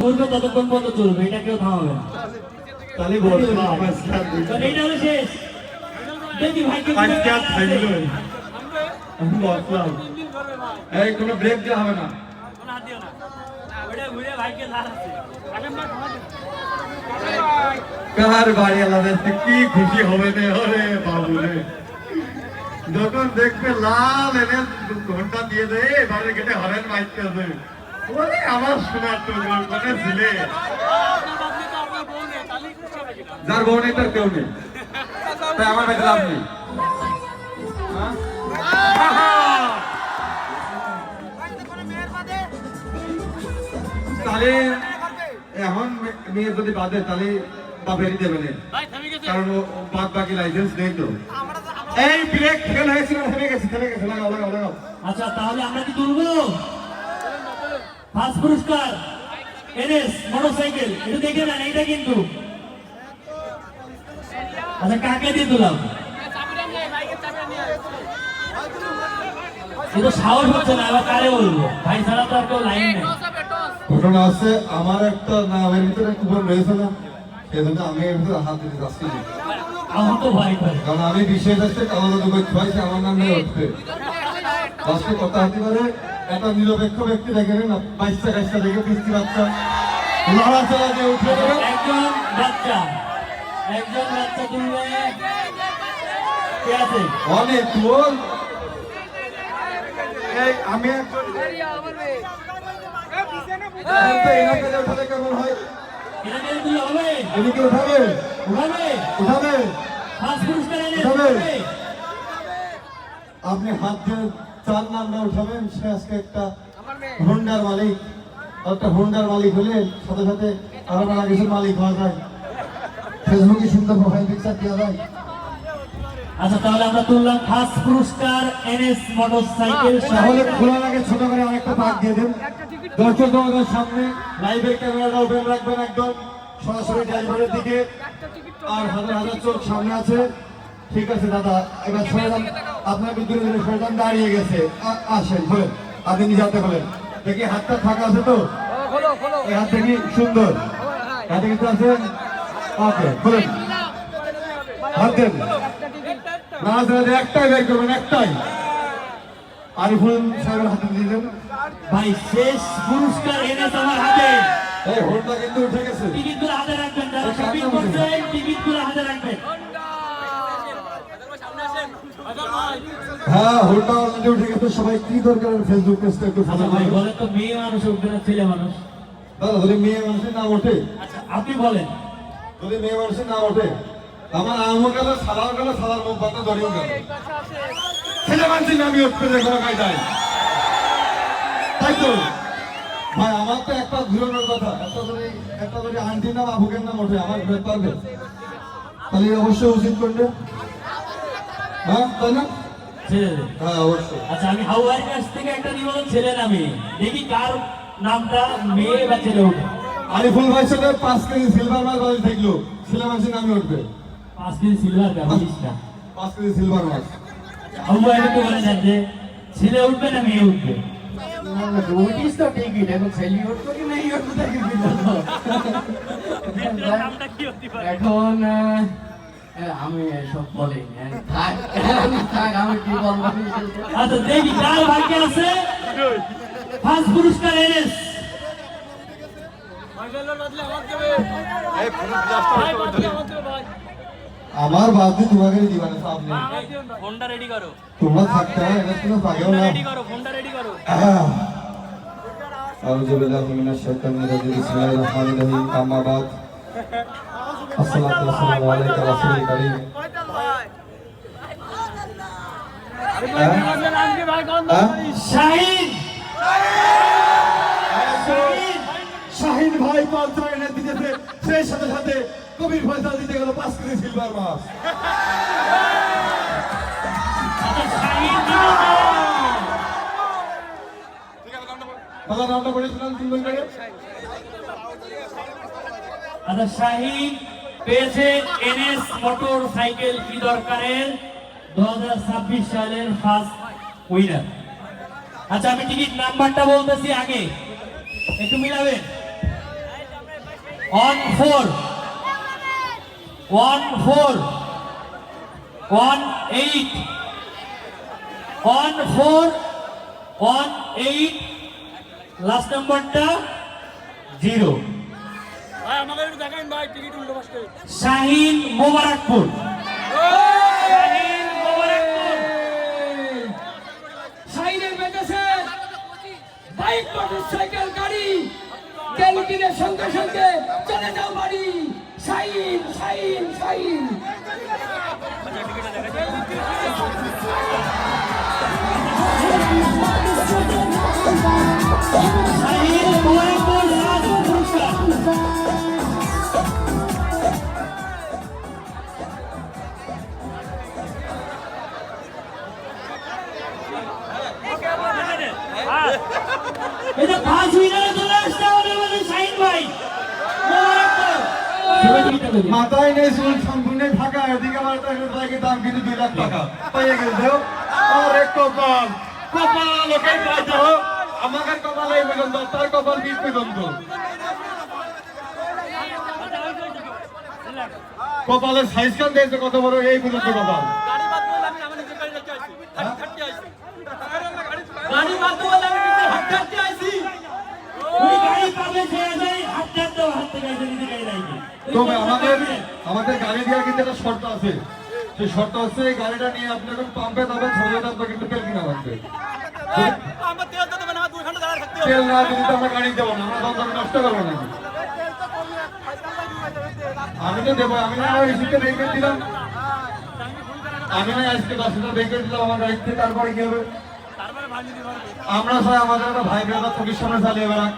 চলবে ততক্ষণ পর্যন্ত চলবে, এটা কেউ থামাবে না। তাহলে বলবো আমার সাথে এইটা হলো শেষ। দেখি ভাইকে আজকে আর থাকলো আমি বসলাম এই কোনো ব্রেক দেওয়া হবে না, কোনো হাত দিও না, ওটা ঘুরে ভাইকে লাগাচ্ছে। কার বাড়ি আলাদা কি খুশি হবে রে ওরে বাবু রে, যখন দেখবে লাল এনে ঘন্টা দিয়ে দে এবারে গেটে হরেন মাইতে আছে ওরে আমার সোনার তো মানে ছিলে যার বউ নেই তার কেউ নেই, তাই আমার কাছে লাভ নেই। তাহলে এখন মেয়ে যদি বাদে তাহলে বাপেরই দেবে না, কারণ ও বাদ বাকি লাইসেন্স নেই তো। এই ব্রেক ফেল হয়েছিল, থেমে গেছে লাগাও লাগাও লাগাও। আচ্ছা তাহলে আমরা কি তুলবো? ফার্স্ট পুরস্কার এনএস মোটরসাইকেল, এটা দেখে নেন, এইটা কিন্তু। আচ্ছা কাকে দিয়ে তুলাম? কিন্তু সাহস হচ্ছে না, আবার কারে বলবো? ভাই ছাড়া তো আর কেউ লাইন নেই। ঘটনা আছে আমার একটা নামের ভিতরে কুপন রয়েছে না, সেজন্য আমি এর ভিতরে হাত দিতে চাচ্ছি না। আমার তো ভয় করে, কারণ আমি বিশেষ আসছে কাগজ দুঃখ ছয়ছে আমার নাম নিয়ে উঠবে লাস্টে কথা হতে পারে। একটা নিরপেক্ষ ব্যক্তি দেখে না, বাইশটা গাছটা দেখে পিস্তি বাচ্চা লড়াচড়া দিয়ে উঠে যাবে। একজন বাচ্চা তুলবে, কে আছে? অনেক তোর এই আমি একজন উঠালে কেমন হয়? এটা দিয়ে তুলে হবে? এদিকে উঠাবে উঠাবে? উঠাবে ফার্স্ট পুরস্কার এনে উঠাবে। আপনি হাত দিয়ে চার নামটা উঠাবেন, সে আজকে একটা হোন্ডার মালিক, একটা হোন্ডার মালিক হলে সাথে সাথে আরো নানা কিছুর মালিক হওয়া যায়, ফেসবুকে সুন্দর প্রোফাইল পিকচার দেওয়া যায়। আচ্ছা তাহলে আমরা তুললাম ফার্স্ট পুরস্কার এনএস মোটরসাইকেল। তাহলে খোলার আগে ছোট করে আরেকটা পাক দিয়ে দেন দর্শক আমাদের সামনে, লাইভের ক্যামেরাটা ওপেন রাখবেন একদম সরাসরি ড্রাইভারের দিকে, আর হাজার হাজার চোখ সামনে আছে। ঠিক আছে দাদা, এবার সরেদান আপনার বিদ্যুৎ সরেদান দাঁড়িয়ে গেছে, আসেন বলেন, আপনি নিজে হাতে বলেন দেখি হাতটা ফাঁকা আছে তো, এই হাত দেখি সুন্দর, হাতে কিন্তু আছে, ওকে বলেন হাত দেন না, একটাই বের করবেন, একটাই আরিফুল সাহেবের হাতে দিয়ে দেন। ভাই শেষ পুরস্কার এনএস আমার হাতে। এই হোলটা কিন্তু উঠে গেছে, টিকিটগুলো হাতে রাখবেন, যারা শপিং করছেন টিকিটগুলো হাতে রাখবেন। হ্যাঁ হোলটা অলরেডি উঠে গেছে। সবাই কি দরকার ফেসবুক পেজটা একটু ফলো ভাই করবেন। বলেন তো, মেয়ে মানুষ উঠবে না ছেলে মানুষ? দাদা যদি মেয়ে মানুষের নাম ওঠে, আচ্ছা আপনি বলেন। যদি মেয়ে মানুষের নাম ওঠে, আমার আমও গেল সালার মুখ বাতা ধরেও গেল, ছেলে মানুষের নামই উঠবে যে কোনো কায়দায়, তাই তো ভাই। আমার তো একটা ঘুরানোর কথা, একটা যদি আন্টির নাম আবুকের নাম ওঠে আমার ঘুরে পারবে, তাহলে অবশ্যই উচিত করবে, হ্যাঁ তাই না? ছেলেদের? হ্যাঁ অবশ্যই। আচ্ছা আমি হাওয়ার কাছ থেকে একটা নিবন্ধন ছেলে নামে দেখি কার নামটা মেয়ে বা ছেলে উঠে। আরিফুল ভাই সাথে 5 কেজি সিলভার মাছ বাজি থাকলো, ছেলে মানুষের নামে উঠবে 5 কেজি সিলভার বলিস না। 5 কেজি সিলভার মাছ। হাওয়া এটা তো বলে যে ছেলে উঠবে না মেয়ে উঠবে? উঠিস তো টিকিট, এখন ছেলে উঠবো কি মেয়ে উঠবো তাকে কি বলবো? এখন আমি এসব বলি থাক, আমি কি বলবো? আচ্ছা দেখি কার ভাগ্যে আছে ফার্স্ট পুরস্কার এনএস। আমার বাদ দিয়ে তোমাকে দিবানে সামনে ফোনটা রেডি করো, তোমরা থাকতে হয়, এটা কোনো পাগেও না। রেডি করো, ফোনটা রেডি করো। আউযু বিল্লাহি মিনাশ শাইতানির রাজিম, বিসমিল্লাহির রহমানির রহিম, আম্মা বাদ, আসসালাতু ওয়াসসালামু আলাইকা রাসূলুল কারীম। শাহিন শাহিন ভাই পাত্র এনে দিতেছে, সেই সাথে সাথে কবির ফয়সাল দিতে গেল 5 কেজি সিলভার মাছ। দাদা নামটা বলেছিলেন তিনজন করে। আচ্ছা শাহিন পেয়েছে এনএস মোটর সাইকেল কি দরকারের 2026 সালের ফার্স্ট উইনার। আচ্ছা আমি টিকিট নাম্বারটা বলতেছি, আগে একটু মিলাবেন। on 4 on 4 on 8 on 4 on 8 last নাম্বারটা 0 ভাই আমাকে একটু দেখান ভাই টিকিট উল্টো পাশে শাহিন মোবারকপুর শাহিন মোবারকপুর সাইনের বেঁচেছে বাইক মোটরসাইকেল গাড়ি ক্যালিকিনের সঙ্গে সঙ্গে চলে যাও বাড়ি সাইন সাইন সাইন শাহিন মোবারকপুর লাস্ট পুরস্কার এটা ফার্স্ট উইনারে চলে আসছে আমাদের মধ্যে শাহিন ভাই মোবারকপুর মাথায় নেই চুল সম্পূর্ণ ঢাকা, এদিকে আমার একটা বাইকের দাম কিন্তু 2 লাখ টাকা পেয়ে গেছে। আরে কপাল কপাল লোকের পাইতে হোক, আমাদের কপাল এই পর্যন্ত, তার কপাল 20 পর্যন্ত। কপালের সাইজ কান দিয়েছে কত বড়, এই পর্যন্ত কপাল। গাড়ি বাদ বলে আমি আমার নিজে গাড়ি রেখে আইছি গাড়ি থাকতে আইছি গাড়ি বাদ বলে আমি নিজে হাত কাটতে আইছি ওই গাড়ি পাবে সে যায় হাত কাটতে হাত থেকে নিজে গাড়ি রাখবে তবে আমাদের গাড়ি দেওয়ার কিন্তু একটা শর্ত আছে। সেই শর্ত হচ্ছে এই গাড়িটা নিয়ে আপনি যখন পাম্পে যাবেন ছোট আপনার কিন্তু তেল কিনা লাগবে। আমার তেল তো দেবেন আমার 2 ঘন্টা দাঁড়া থাকতে হবে তেল না দিলে তো আমরা গাড়ি দেবো না, আমরা দম নষ্ট করবো নাকি? আমি তো দেবো, আমি না রিসিপ্টে বের দিলাম, আমি না আজকে 10,000 বের দিলাম আমার গাড়িতে, তারপরে কি হবে? তারপরে ভাই যদি পারবে আমরা স্যার আমাদের একটা ভাই ব্রাদার চোখের সামনে চালিয়ে বেড়াক,